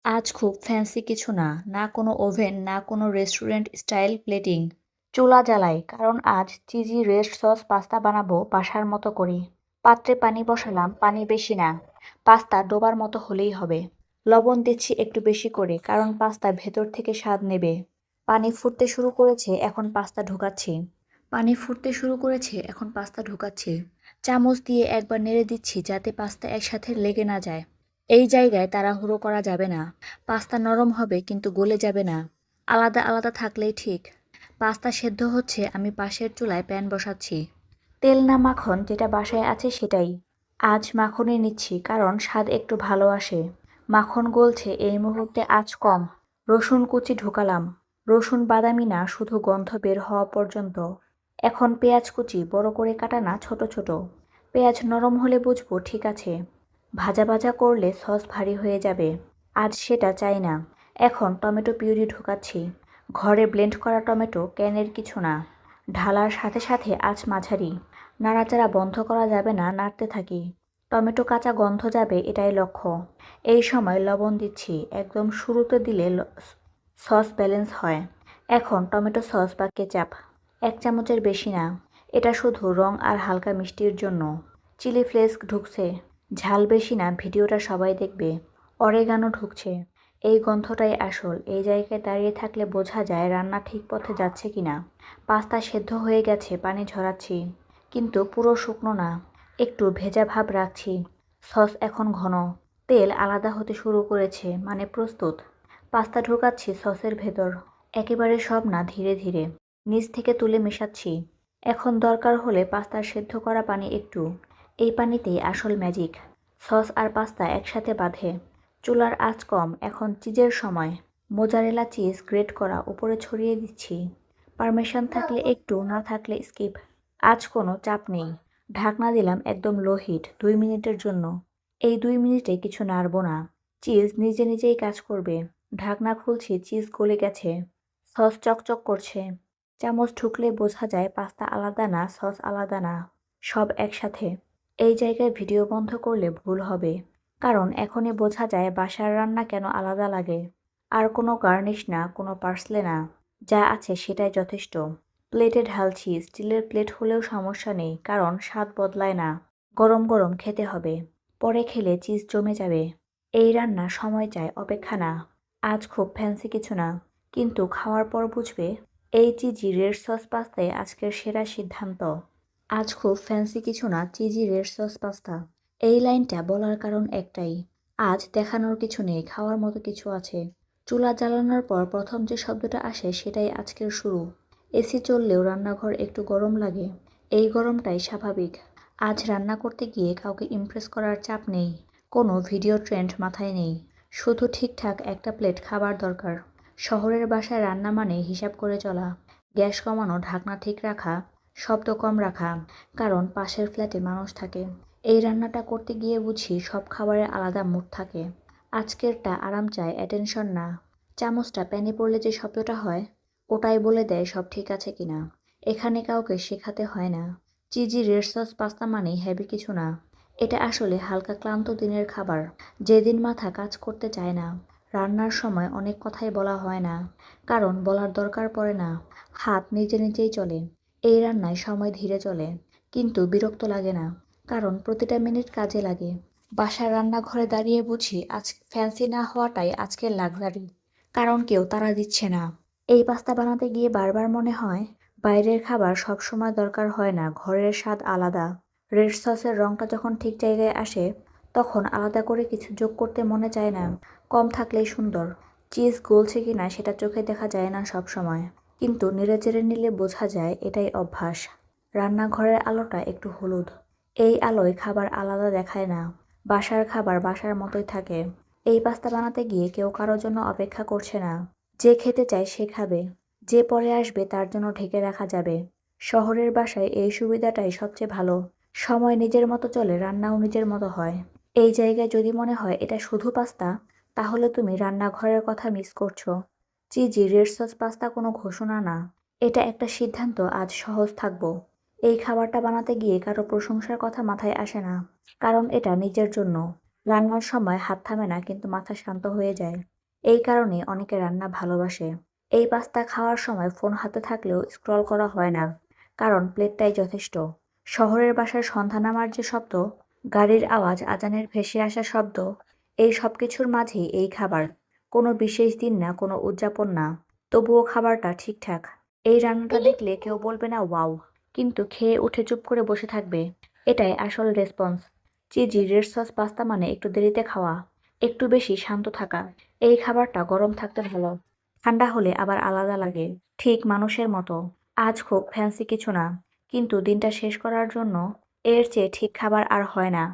আজ খুব ফ্যান্সি কিছু না, না কোনো ওভেন, না কোনো রেস্টুরেন্ট স্টাইল প্লেটিং। চুলা জ্বালাই, কারণ আজ চিজি রেড সস পাস্তা বানাবো বাসার মতো করি। পাত্রে পানি বসালাম, পানি বেশি না, পাস্তা ডোবার মতো হলেই হবে। লবণ দিচ্ছি একটু বেশি করে, কারণ পাস্তা ভেতর থেকে স্বাদ নেবে। পানি ফুটতে শুরু করেছে, এখন পাস্তা ঢুকাচ্ছি। পানি ফুটতে শুরু করেছে, এখন পাস্তা ঢুকাচ্ছি। চামচ দিয়ে একবার নেড়ে দিচ্ছি যাতে পাস্তা একসাথে লেগে না যায়। এই জায়গায় তাড়াহুড়ো করা যাবে না। পাস্তা নরম হবে কিন্তু গলে যাবে না। আলাদা আলাদা থাকলেই ঠিক। পাস্তা সেদ্ধ হচ্ছে, আমি পাশের চুলায় প্যান বসাচ্ছি। তেল না মাখন, যেটা বাসায় আছে সেটাই। আজ মাখনই নিচ্ছি, কারণ স্বাদ একটু ভালো আসে। মাখন গলছে, এই মুহূর্তে আঁচ কম। রসুন কুচি ঢোকালাম। রসুন বাদামি না, শুধু গন্ধ বের হওয়া পর্যন্ত। এখন পেঁয়াজ কুচি, বড় করে কাটা না, ছোট ছোট। পেঁয়াজ নরম হলে বুঝবো ঠিক আছে। ভাজা ভাজা করলে সস ভারী হয়ে যাবে। আজ সেটা চাই না। এখন টমেটো পিউরি ঢোকাচ্ছি। ঘরে ব্লেন্ড করা টমেটো, ক্যানের কিছু না। ঢালার সাথে সাথে আঁচ মাঝারি। নাড়াচাড়া বন্ধ করা যাবে না, নাড়তে থাকি। টমেটো কাঁচা গন্ধ যাবে, এটাই লক্ষ্য। এই সময় লবণ দিচ্ছি, একদম শুরুতে দিলে সস ব্যালেন্স হয়। এখন টমেটো সস বা কেচাপ, 1 চামচের বেশি না। এটা শুধু রং আর হালকা মিষ্টির জন্য। চিলি ফ্লেক্স ঢুকছে। ঝাল বেশি না, ভিডিওটা সবাই দেখবে। অরেগানো ঢুকছে। এই গন্ধটাই আসল। এই জায়গায় দাঁড়িয়ে থাকলে বোঝা যায় রান্না ঠিক পথে যাচ্ছে কিনা। পাস্তা সেদ্ধ হয়ে গেছে, পানি ঝরাচ্ছি। কিন্তু পুরো শুকনো না, একটু ভেজা ভাব রাখছি। সস এখন ঘন। তেল আলাদা হতে শুরু করেছে, মানে প্রস্তুত। পাস্তা ঢোকাচ্ছি সসের ভেতর। একেবারে সব না, ধীরে ধীরে। নিচ থেকে তুলে মেশাচ্ছি। এখন দরকার হলে পাস্তার সেদ্ধ করা পানি একটু। এই পানিতেই আসল ম্যাজিক। সস আর পাস্তা একসাথে বাঁধে। চুলার আঁচ কম, এখন চিজের সময়। মোজারেলা চিজ গ্রেট করা উপরে ছড়িয়ে দিচ্ছি। পারমেশান থাকলে একটু, না থাকলে স্কিপ। আজ কোনো চাপ নেই। ঢাকনা দিলাম একদম লো হিট, 2 মিনিটের জন্য। এই 2 মিনিটে কিছু নাড়ব না। চিজ নিজে নিজেই কাজ করবে। ঢাকনা খুলছি, চিজ গলে গেছে। সস চকচক করছে। চামচ ঢুকলে বোঝা যায় পাস্তা আলাদা না, সস আলাদা না, সব একসাথে। এই জায়গায় ভিডিও বন্ধ করলে ভুল হবে, কারণ এখনই বোঝা যায় বাসার রান্না কেন আলাদা লাগে। আর কোনো গার্নিশ না, কোনো পার্সলে না, যা আছে সেটাই যথেষ্ট। প্লেটে ঢালছি। স্টিলের প্লেট হলেও সমস্যা নেই, কারণ স্বাদ বদলায় না। গরম গরম খেতে হবে। পরে খেলে চিজ জমে যাবে। এই রান্না সময় চায়, অপেক্ষা না। আজ খুব ফ্যান্সি কিছু না, কিন্তু খাওয়ার পর বুঝবে এই চিজি রেড সস পাস্তাই আজকের সেরা সিদ্ধান্ত। আজ খুব ফ্যান্সি কিছু না, চিজি রেড সস পাস্তা। এই লাইনটা বলার কারণ একটাই। আজ দেখানোর কিছু নেই, খাওয়ার মতো কিছু আছে। চুলা জ্বালানোর পর প্রথম যে শব্দটা আসে সেটাই আজকের শুরু। এসি চললেও রান্নাঘর একটু গরম লাগে। এই গরমটাই স্বাভাবিক। আজ রান্না করতে গিয়ে কাউকে ইমপ্রেস করার চাপ নেই। কোনো ভিডিও ট্রেন্ড মাথায় নেই। শুধু ঠিকঠাক একটা প্লেট খাবার দরকার। শহরের বাসায় রান্না মানে হিসাব করে চলা। গ্যাস কমানো, ঢাকনা ঠিক রাখা, শব্দ কম রাখা, কারণ পাশের ফ্ল্যাটে মানুষ থাকে। এই রান্নাটা করতে গিয়ে বুঝি সব খাবারের আলাদা মুড থাকে। আজকেরটা আরাম চায়, অ্যাটেনশন না। চামচটা প্যানে পড়লে যে শব্দটা হয়, ওটাই বলে দেয় সব ঠিক আছে কিনা। এখানে কাউকে শেখাতে হয় না। চিজি রেড সস পাস্তা মানেই হেভি কিছু না। এটা আসলে হালকা ক্লান্ত দিনের খাবার, যেদিন মাথা কাজ করতে চায় না। রান্নার সময় অনেক কথাই বলা হয় না, কারণ বলার দরকার পড়ে না। হাত নিজে নিজেই চলে। এই রান্নায় সময় ধীরে চলে, কিন্তু বিরক্ত লাগে না, কারণ প্রতিটা মিনিট কাজে লাগে। বাসার রান্নাঘরে দাঁড়িয়ে বুঝি আজ ফ্যান্সি না হওয়াটাই আজকের লাক্সারি, কারণ কেউ তাড়া দিচ্ছে না। এই পাস্তা বানাতে গিয়ে বারবার মনে হয় বাইরের খাবার সব সময় দরকার হয় না, ঘরের স্বাদ আলাদা। রেড সসের রংটা যখন ঠিক জায়গায় আসে, তখন আলাদা করে কিছু যোগ করতে মনে চায় না। কম থাকলেই সুন্দর। চিজ গলছে কিনা সেটা চোখে দেখা যায় না সব সময়, কিন্তু নেড়েচেড়ে নিলে বোঝা যায় এটাই অভ্যাস। রান্নাঘরের আলোটা একটু হলুদ। এই আলোয় খাবার আলাদা দেখায় না। বাসার খাবার বাসার মতোই থাকে। এই পাস্তা বানাতে গিয়ে কেউ কারোর জন্য অপেক্ষা করছে না। যে খেতে চায় সে খাবে। যে পরে আসবে তার জন্য ঢেকে রাখা যাবে। শহরের বাসায় এই সুবিধাটাই সবচেয়ে ভালো। সময় নিজের মতো চলে, রান্নাও নিজের মতো হয়। এই জায়গায় যদি মনে হয় এটা শুধু পাস্তা, তাহলে তুমি রান্নাঘরের কথা মিস করছো। চিজি রেড সস পাস্তা কোনো ঘোষণা না, এটা একটা সিদ্ধান্ত। আজ সহজ থাকবো। এই খাবারটা বানাতে গিয়ে কারো প্রশংসার কথা মাথায় আসে না, কারণ এটা নিজের জন্য। রান্নার সময় হাত থামে না কিন্তু মাথা শান্ত হয়ে যায়। এই কারণে অনেকে রান্না ভালোবাসে। এই পাস্তা খাওয়ার সময় ফোন হাতে থাকলেও স্ক্রল করা হয় না, কারণ প্লেটটাই যথেষ্ট। শহরের বাসায় সন্ধ্যা নামার যে শব্দ, গাড়ির আওয়াজ, আজানের ভেসে আসা শব্দ, এই সবকিছুর মাঝেই এই খাবার। কোনো বিশেষ দিন না, কোনো উদযাপন না, তবুও খাবারটা ঠিকঠাক। এই রান্নাটা দেখলে কেউ বলবে না ওয়াও, কিন্তু খেয়ে উঠে চুপ করে বসে থাকবে। এটাই আসল response. Cheesy red sauce pasta মানে একটু দেরিতে খাওয়া, একটু বেশি শান্ত থাকা। এই খাবারটা গরম থাকতে ভালো, ঠান্ডা হলে আবার আলাদা লাগে। ঠিক মানুষের মতো। আজ খুব ফ্যান্সি কিছু না, কিন্তু দিনটা শেষ করার জন্য এর চেয়ে ঠিক খাবার আর হয় না।